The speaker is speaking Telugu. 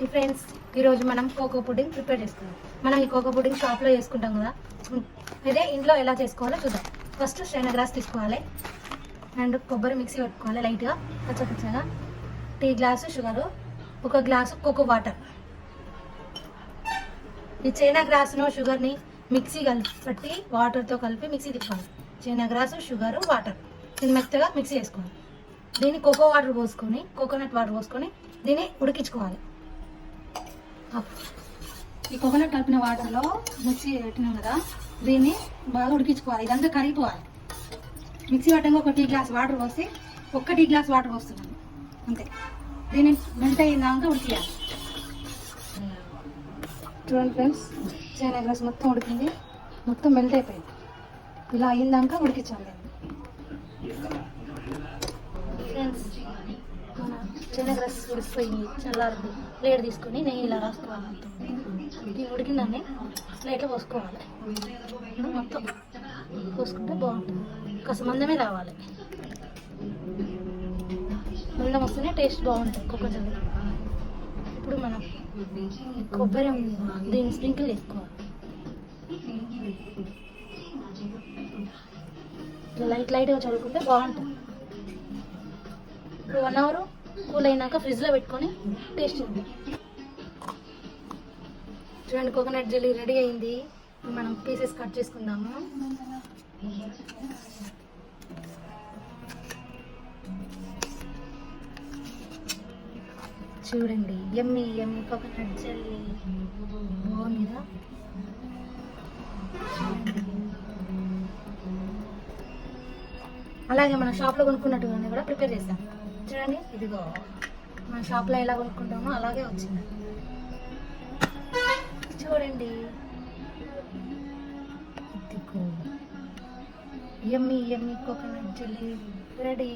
ఫ్రెండ్స్, ఈరోజు మనం కోకో పుడ్డింగ్ ప్రిపేర్ చేసుకుందాం. మనం ఈ కోకో పుడ్డింగ్ షాప్లో చేసుకుంటాం కదా, అదే ఇంట్లో ఎలా చేసుకోవాలో చూద్దాం. ఫస్ట్ చైనా గ్రాస్ తీసుకోవాలి అండ్ కొబ్బరి మిక్సీ పెట్టుకోవాలి లైట్గా పచ్చపచ్చగా. Tea glass sugar, 1 glass coco water. ఈ చైనా గ్రాస్ను షుగర్ని మిక్సీ పట్టి వాటర్తో కలిపి మిక్సీ తిప్పాలి. చైనా గ్రాసు షుగరు వాటర్ ఇది మెత్తగా మిక్సీ చేసుకోవాలి. దీన్ని కోకో వాటర్ పోసుకొని, కోకోనట్ వాటర్ పోసుకొని దీన్ని ఉడికించుకోవాలి. ఈ కోకోనట్ కలిపిన వాటర్లో మిక్సీ పెట్టినాం కదా, దీన్ని బాగా ఉడికించుకోవాలి. ఇదంతా కరిగిపోవాలి. మిక్సీ పట్టంగా 1 టీ గ్లాస్ వాటర్ పోసి 1 టీ గ్లాస్ వాటర్ పోస్తున్నాను అంతే. దీన్ని మెల్ట్ అయినాక ఉడికియాలి. చూడండి ఫ్రెండ్స్, చైనా గ్రాస్ మొత్తం ఉడికింది, మొత్తం మెల్ట్ అయిపోయింది. ఇలా అయిందాక ఉడికించాలి. ఫ్రెండ్స్, మన చైనా గ్రాస్ ఉడికిపోయింది, చల్లారింది. ప్లేట్ తీసుకొని నెయ్యి ఇలా రాసుకోవాలి. మొత్తం ఇది ఉడికిందాన్ని ప్లేట్లో పోసుకోవాలి. మొత్తం పోసుకుంటే బాగుంటుంది. కాస్త మందమే రావాలి. మందం వస్తేనే టేస్ట్ బాగుంటుంది కోకోజల్. ఇప్పుడు మనం కొబ్బరి దీన్ని స్ప్రింకిల్ చేసుకోవాలి. లైట్గా చల్లుకుంటే బాగుంటుంది. ఇప్పుడు 1 అవర్ కూల్ అయినాక ఫ్రిడ్జ్లో పెట్టుకొని టేస్ట్ చేద్దాం. చూడండి, కోకోనట్ జెల్లీ రెడీ అయింది. మనం పీసెస్ కట్ చేసుకుందాము. చూడండి, యమ్మీ యమ్మీ కోకోనట్ జెల్లీ బాగుంది కదా. అలాగే మన షాప్లో కొనుక్కున్నట్టుగానే కూడా ప్రిపేర్ చేస్తాం. చూడండి, ఇదిగో మన షాప్లో ఎలా కొనుక్కుంటామో అలాగే వచ్చింది. చూడండి, ఇదిగో యమ్మీ యమ్మీ కోకోనట్ జెల్లీ రెడీ.